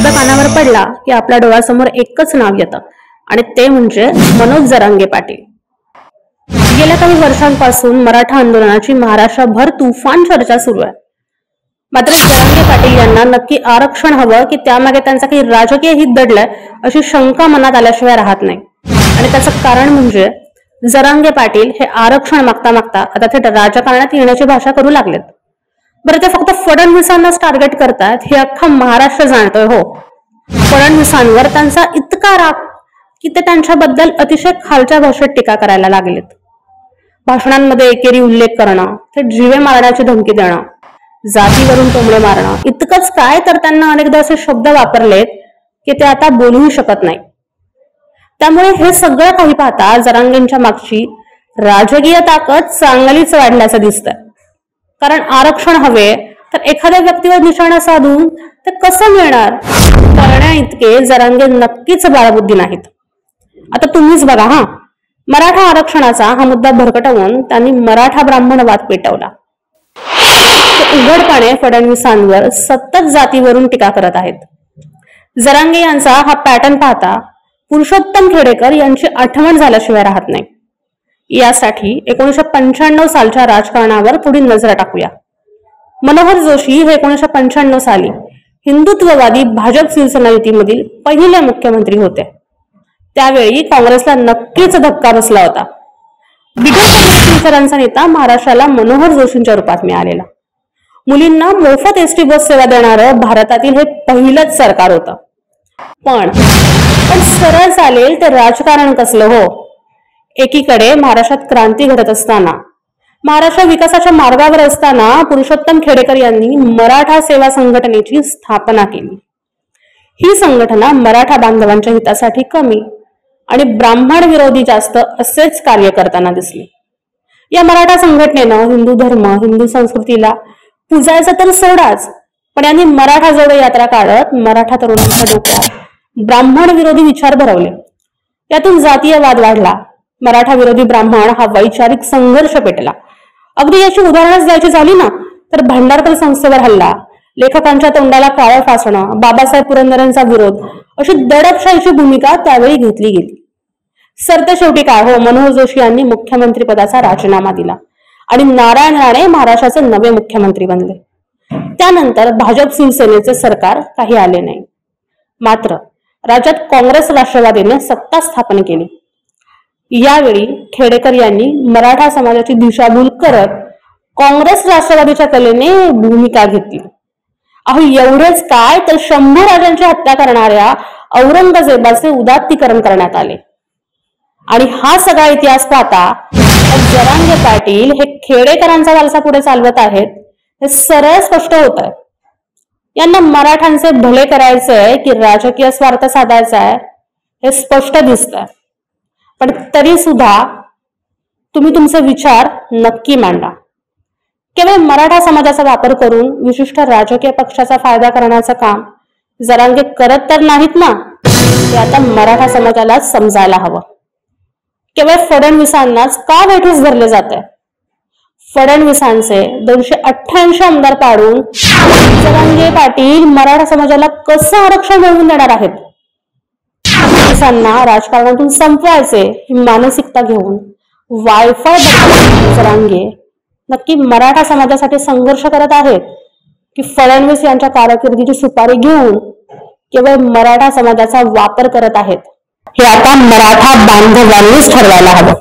शब्द कानावर पडला की आपल्या डोळ्यासमोर एकच नाव येतं आणि ते म्हणजे मनोज जरांगे पाटील। गेल्या काही वर्षांपासून मराठा आंदोलनाची महाराष्ट्रभर तुफान चर्चा सुरू आहे। मात्र जरांगे पाटील यांना नक्की आरक्षण हवं की त्यामागे त्यांचा काही राजकीय हित दडलंय अशी शंका मनात आल्याशिवाय राहत नाही। आणि त्याचं कारण म्हणजे जरांगे पाटील हे आरक्षण मागता मागता आता थेट राजकारणात येण्याची भाषा करू लागलेत। बरं, ते फक्त फडणवीसांनाच टार्गेट करतात हे अख्खा महाराष्ट्र जाणतोय। हो, फडणवीसांवर त्यांचा इतका राग की ते त्यांच्याबद्दल अतिशय खालच्या भाषेत टीका करायला लागलेत। भाषणांमध्ये एकेरी उल्लेख करणं, थेट जीवे मारण्याची धमकी देणं, जातीवरून टोमणे मारणं, इतकंच काय तर त्यांना अनेकदा असे शब्द वापरलेत की ते आता बोलू शकत नाही। त्यामुळे हे सगळं काही पाहता जरांगेंच्या मागची राजकीय ताकद चांगलीच वाढल्याचं दिसतंय। कारण आरक्षण हवे तर एखाद्या व्यक्तीवर निशाणा साधून ते कसं मिळणार करण्या इतके जरांगे नक्कीच बाळबुद्धी नाहीत। आता तुम्हीच बघा, मराठा आरक्षणाचा हा मुद्दा भरकटवून त्यांनी मराठा ब्राह्मण वाद पेटवला। ते उघडपणे फडणवीसांवर सतत जातीवरून टीका करत आहेत। जरांगे यांचा हा पॅटर्न पाहता पुरुषोत्तम खेडेकर यांची आठवण झाल्याशिवाय राहत नाही। यासाठी 1995 सालच्या राजकारणावर थोडी नजर टाकूया। मनोहर जोशी हे 1995 साली हिंदुत्ववादी भाजप शिवसेना युतीमधील पहिले मुख्यमंत्री होते। त्यावेळी काँग्रेसला नक्कीच धक्का बसला होता। बिगर नेता महाराष्ट्राला मनोहर जोशींच्या रूपात मिळालेला। मुलींना मोफत एसटी बस सेवा देणारं भारतातील हे पहिलंच सरकार होतं। पण सरळ चालेल तर राजकारण कसलं हो। एकीकडे महाराष्ट्रात क्रांती घडत असताना, महाराष्ट्र विकासाच्या मार्गावर असताना पुरुषोत्तम खेडेकर यांनी मराठा सेवा संघटनेची स्थापना केली। ही संघटना मराठा बांधवांच्या हितासाठी कमी आणि ब्राह्मण विरोधी जास्त असेच कार्य करताना दिसले। या मराठा संघटनेनं हिंदू धर्म, हिंदू संस्कृतीला पूजायचं तर सोडाच, पण यांनी मराठा जोडो यात्रा काढत मराठा तरुणांच्या डोक्यात ब्राह्मण विरोधी विचार भरवले। यातून जातीय वाद वाढला। मराठा विरोधी ब्राह्मण हा वैचारिक संघर्ष पेटला। अगदी याची उदाहरणच द्यायची झाली ना तर भांडारकर संस्थेवर हल्ला, लेखकांच्या तोंडाला काळं फासणं, बाबासाहेब पुरंदरेंचा विरोध अशी दडपशाहीची भूमिका त्यावेळी घेतली गेली। सरते शेवटी काय हो, मनोहर जोशी यांनी मुख्यमंत्री पदाचा राजीनामा दिला आणि नारायण राणे महाराष्ट्राचे नवे मुख्यमंत्री बनले। त्यानंतर भाजप शिवसेनेचे सरकार काही आले नाही। मात्र राज्यात काँग्रेस राष्ट्रवादीने सत्ता स्थापन केली। यावेळी खेडेकर यांनी मराठा समाजाची दिशाभूल करत काँग्रेस राष्ट्रवादीच्या कलेने भूमिका घेतली। अहो, एवढेच काय तर 100 राजांची हत्या करणाऱ्या औरंगजेबाचे उदात्तीकरण करण्यात आले। आणि हा सगळा इतिहास पाहता जरांगे पाटील हे खेडेकरांचा वारसा पुढे चालवत आहेत हे सरळ स्पष्ट होत आहे। यांना मराठ्यांचे भले करायचंय की राजकीय स्वार्थ साधायचा आहे हे स्पष्ट दिसतंय। पण तरी सुद्धा तुम्ही तुमचे विचार नक्की मांडा। केवळ मराठा समाजाचा वापर करून विशिष्ट राजकीय पक्षाचा फायदा करण्याचं काम जरांगे करत तर नाहीत ना, ते आता मराठा समाजाला समजायला हवं। केवळ फडणवीसांनाच का वेठीस धरले जाते? फडणवीसांचे 288 आमदार पाडून जरांगे पाटील मराठा समाजाला कसं आरक्षण मिळवून देणार आहेत? फडणवीसांना राजकारणातून संपवायचे ही मानसिकता घेऊन वायफाय जरांगे नक्की मराठा समाजासाठी संघर्ष करत आहेत की फडणवीस यांच्या कारकिर्दीची सुपारी घेऊन केवळ मराठा समाजाचा वापर करत आहेत? हे आता मराठा बांधवांनीच ठरवायला हवं।